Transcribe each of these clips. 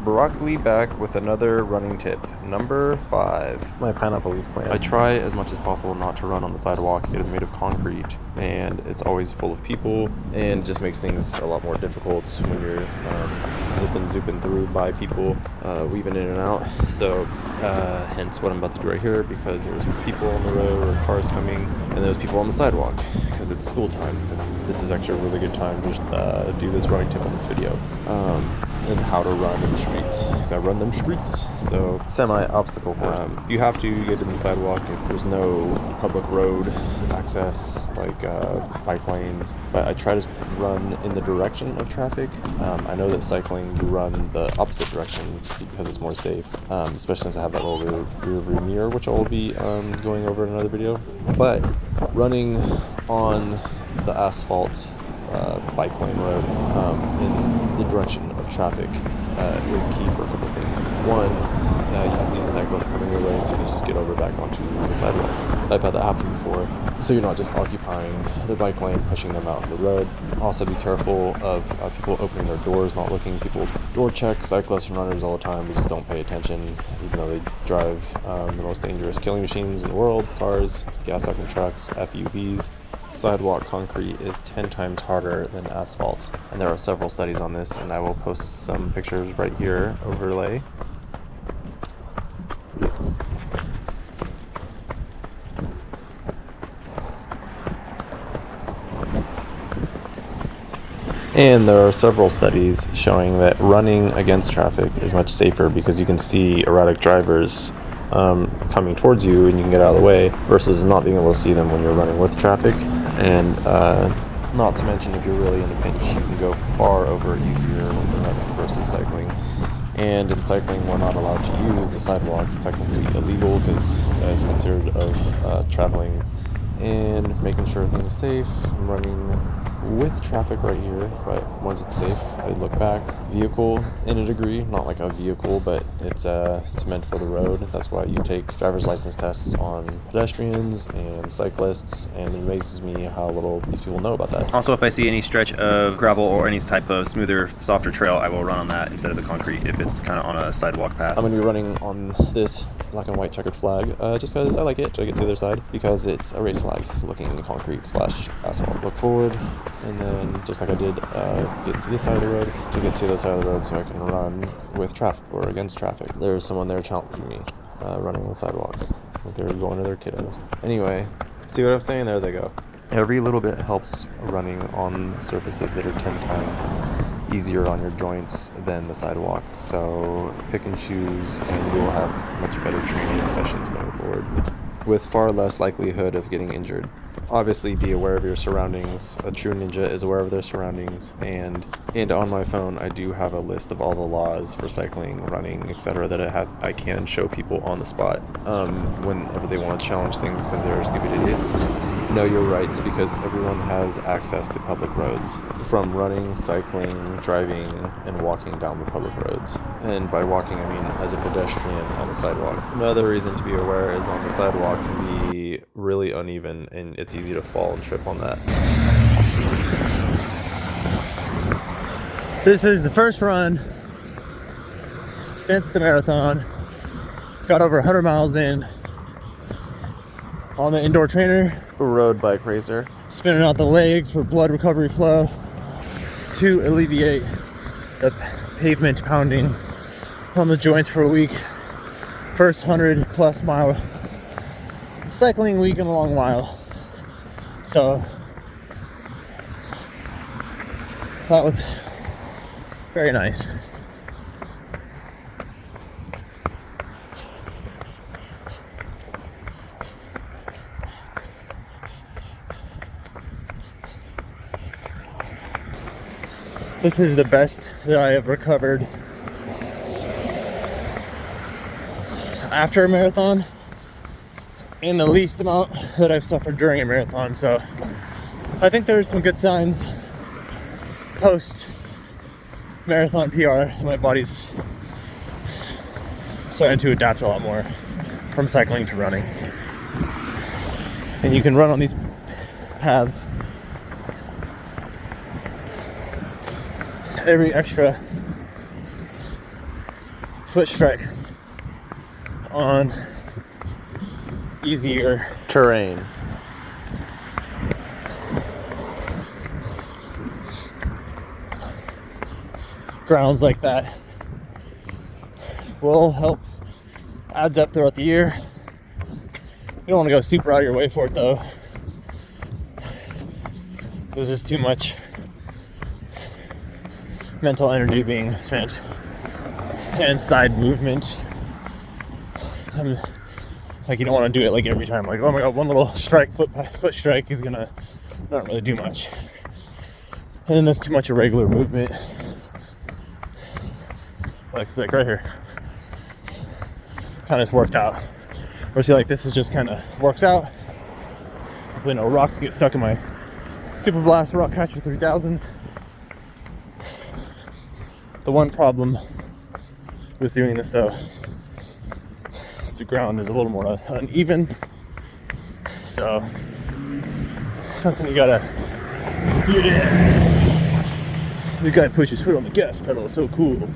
Broccoli back with another running tip. Number 5. My pineapple leaf plant. I try as much as possible not to run on the sidewalk. It is made of concrete and it's always full of people and it just makes things a lot more difficult when you're zooping through by people, weaving in and out. So hence what I'm about to do right here, because there's people on the road or cars coming and there's people on the sidewalk because it's school time. This is actually a really good time to do this running tip on this video. And how to run in the streets, because I run them streets, so semi-obstacle course. If you have to get in the sidewalk, if there's no public road access, like bike lanes, but I try to run in the direction of traffic. I know that cycling, you run the opposite direction because it's more safe, especially since I have that little rear view mirror, which I will be going over in another video. But running on the asphalt bike lane road in the direction of traffic is key for a couple things. One, you see cyclists coming your way, so you can just get over back onto the sidewalk. I've had that happen before, so you're not just occupying the bike lane, pushing them out on the road. Also be careful of people opening their doors, not looking. People door check cyclists and runners all the time. They just don't pay attention, even though they drive the most dangerous killing machines in the world: cars, gas-sucking trucks, FUVs. Sidewalk concrete is 10 times harder than asphalt, and there are several studies on this, and I will post some pictures right here, overlay. And there are several studies showing that running against traffic is much safer because you can see erratic drivers coming towards you and you can get out of the way, versus not being able to see them when you're running with traffic. And not to mention, if you're really in a pinch, you can go far over easier when you're running versus cycling. And in cycling, we're not allowed to use the sidewalk. It's technically illegal because it's considered of traveling and making sure things are safe. I'm running with traffic right here, but once it's safe, I look back. Vehicle in a degree, not like a vehicle, but it's meant for the road. That's why you take driver's license tests on pedestrians and cyclists, and it amazes me how little these people know about that. Also, if I see any stretch of gravel or any type of smoother, softer trail, I will run on that instead of the concrete if it's kind of on a sidewalk path. I'm going to be running on this black and white checkered flag just because I like it to get to the other side, because it's a race flag looking concrete / asphalt. Look forward, and then just like I did, get to this side of the road to get to the side of the road so I can run with traffic or against traffic. There's someone there challenging me, running on the sidewalk. They're going to their kiddos. Anyway, see what I'm saying? There they go. Every little bit helps running on surfaces that are 10 times easier on your joints than the sidewalk. So pick and choose, and you'll have much better training sessions going forward, with far less likelihood of getting injured. Obviously, be aware of your surroundings. A true ninja is aware of their surroundings, and on my phone I do have a list of all the laws for cycling, running, etc. that I can show people on the spot whenever they want to challenge things because they're stupid idiots. Know your rights, because everyone has access to public roads, from running, cycling, driving, and walking down the public roads. And by walking, I mean as a pedestrian on the sidewalk. Another reason to be aware is on the sidewalk can be really uneven, and it's easy to fall and trip on that. This is the first run since the marathon. Got over 100 miles in on the indoor trainer. Road bike racer. Spinning out the legs for blood recovery flow to alleviate the pavement pounding on the joints for a week. First 100+ mile cycling week in a long while. So that was very nice. This is the best that I have recovered after a marathon, and the least amount that I've suffered during a marathon. So I think there's some good signs post marathon PR. My body's starting to adapt a lot more from cycling to running. And you can run on these paths. Every extra foot strike on easier terrain. grounds like that will help adds up throughout the year. You don't want to go super out of your way for it though. There's just too much mental energy being spent and side movement. Like you don't want to do it like every time. Like, oh my god, one little foot strike is gonna not really do much. And then there's too much irregular movement. Like right here, kind of worked out. Or see, like this is just kind of works out. Hopefully no rocks get stuck in my Super Blast Rock Catcher 3000s. The one problem with doing this though is the ground is a little more uneven. So something you gotta, the guy pushes his foot on the gas pedal. It's so cool.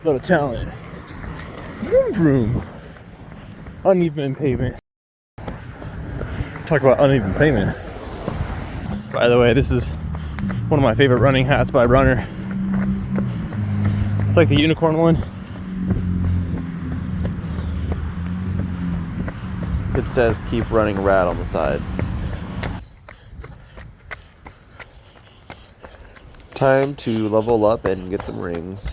A lot of talent. Vroom vroom. Uneven pavement. Talk about uneven pavement. By the way, this is one of my favorite running hats by Runner. It's like the unicorn one. It says keep running rad on the side. Time to level up and get some rings.